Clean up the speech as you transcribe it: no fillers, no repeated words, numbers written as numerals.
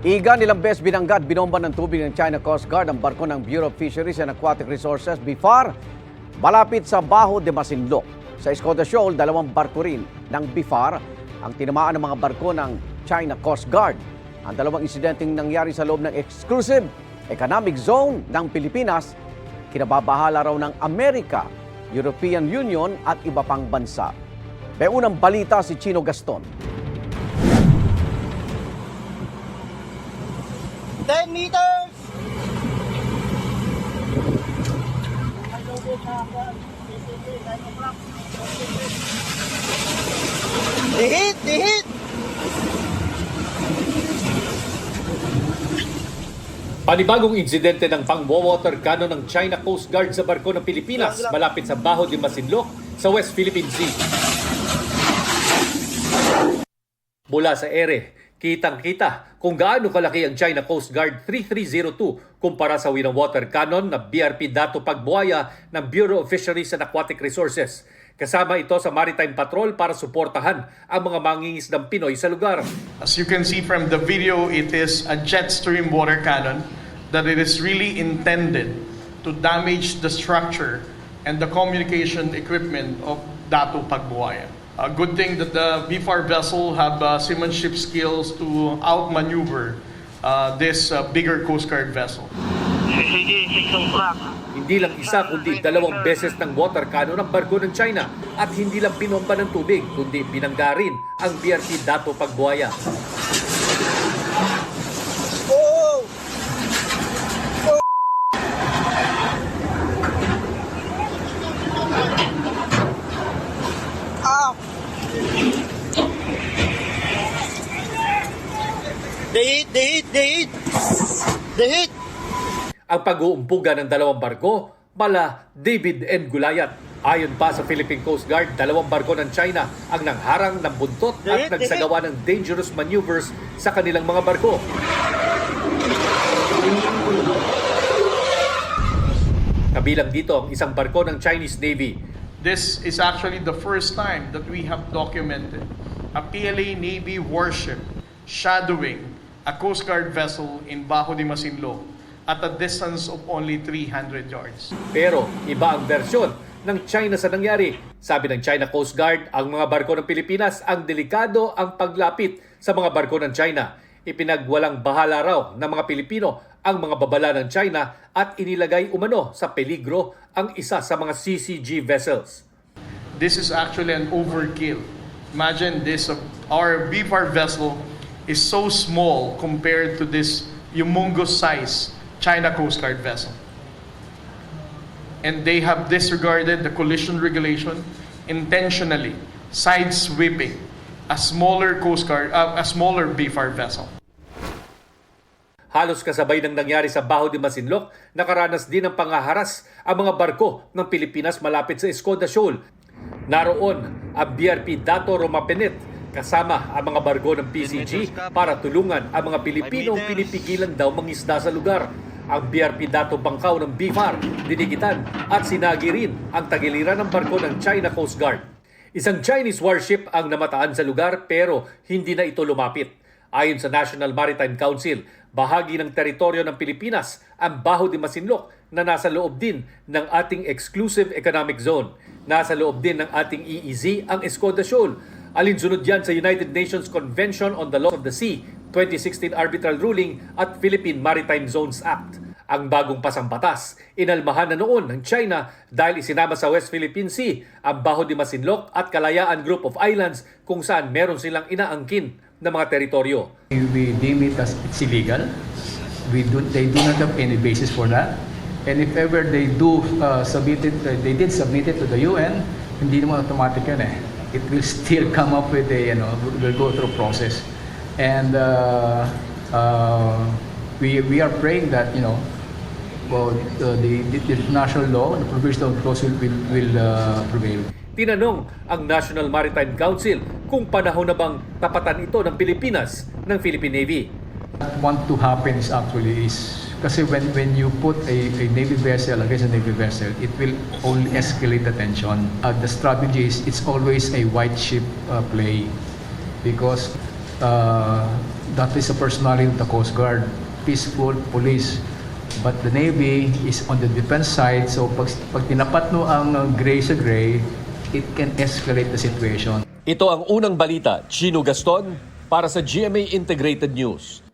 Iga nilang bes binangga at binomba ng tubig ng China Coast Guard ang barko ng Bureau of Fisheries and Aquatic Resources, BIFAR, malapit sa Bajo de Masinloc. Sa Escoda Shoal, 2 barko rin ng BIFAR ang tinamaan ng mga barko ng China Coast Guard. Ang 2 insidenteng nangyari sa loob ng Exclusive Economic Zone ng Pilipinas, kinababahala raw ng Amerika, European Union at iba pang bansa. May unang balita si Chino Gaston. 10 meters! Dihit! Dihit! Panibagong insidente ng pang-water cannon ng China Coast Guard sa barko ng Pilipinas malapit sa Bajo de Masinloc sa West Philippine Sea. Mula sa ere, kitang-kita kung gaano kalaki ang China Coast Guard 3302 kumpara sa winang water cannon na BRP Dato Pagbuaya ng Bureau of Fisheries and Aquatic Resources. Kasama ito sa Maritime Patrol para suportahan ang mga mangingisdang Pinoy sa lugar. As you can see from the video, it is a jet stream water cannon that it is really intended to damage the structure and the communication equipment of Dato Pagbuaya. A good thing that the BIFAR vessel have seamanship skills to outmaneuver this bigger Coast Guard vessel. Hindi lang isa kundi 2 beses ng water cannon ng barko ng China at hindi lang pinomba ng tubig kundi binangga rin ang BRP Dato Pagbuaya. Oh! Ah! Dihit! Dihit! Dihit! Dihit! Ang pag-uumpuga ng 2 barko, mala David and Gulayat. Ayon pa sa Philippine Coast Guard, 2 barko ng China ang nangharang ng buntot at nagsagawa ng dangerous maneuvers sa kanilang mga barko. Kabilang dito ang isang barko ng Chinese Navy. This is actually the first time that we have documented a PLA Navy warship shadowing a Coast Guard vessel in Bajo de Masinloc at a distance of only 300 yards. Pero iba ang versyon ng China sa nangyari. Sabi ng China Coast Guard, ang mga barko ng Pilipinas ang delikado ang paglapit sa mga barko ng China. Ipinagwalang bahala raw ng mga Pilipino ang mga babala ng China at inilagay umano sa peligro ang isa sa mga CCG vessels. This is actually an overkill. Imagine this, our BIFAR vessel is so small compared to this humongous size China Coast Guard vessel. And they have disregarded the collision regulation intentionally, side-sweeping a smaller Coast Guard, a smaller BIFAR vessel. Halos kasabay ng nangyari sa Bajo de Masinloc, nakaranas din ng pangaharas ang mga barko ng Pilipinas malapit sa Escoda Shoal. Naroon ang BRP Dato Romapenet kasama ang mga barko ng PCG para tulungan ang mga Pilipinong pinipigilan daw mangisda sa lugar. Ang BRP Dato Bangkaw ng BIFAR, dinigitan at sinagi rin ang tagiliran ng barko ng China Coast Guard. Isang Chinese warship ang namataan sa lugar pero hindi na ito lumapit. Ayon sa National Maritime Council, bahagi ng teritoryo ng Pilipinas ang Bajo de Masinloc na nasa loob din ng ating Exclusive Economic Zone. Nasa loob din ng ating EEZ ang Escoda Shoal. Alinsunod yan sa United Nations Convention on the Law of the Sea, 2016 Arbitral Ruling at Philippine Maritime Zones Act. Ang bagong pasang batas, inalmahan na noon ng China dahil isinama sa West Philippine Sea ang Bajo de Masinloc at Kalayaan Group of Islands kung saan meron silang inaangkin na mga teritoryo. We deem it as it's illegal. They do not have any basis for that. And if ever they do submit it, they did submit it to the UN, hindi naman automatic yan eh. It will still come up with a, will go through process. And we are praying that, the international law, the provisional clause will prevail. Tinanong ang National Maritime Council kung panahon na bang tapatan ito ng Pilipinas ng Philippine Navy. What want to happen is actually kasi when you put a Navy vessel against a Navy vessel, it will only escalate the tension. The strategy is it's always a white ship play because that is a personality of the Coast Guard, peaceful police. But the Navy is on the defense side, so pag tinapat no ang gray sa gray, it can escalate the situation. Ito ang unang balita, Chino Gaston, para sa GMA Integrated News.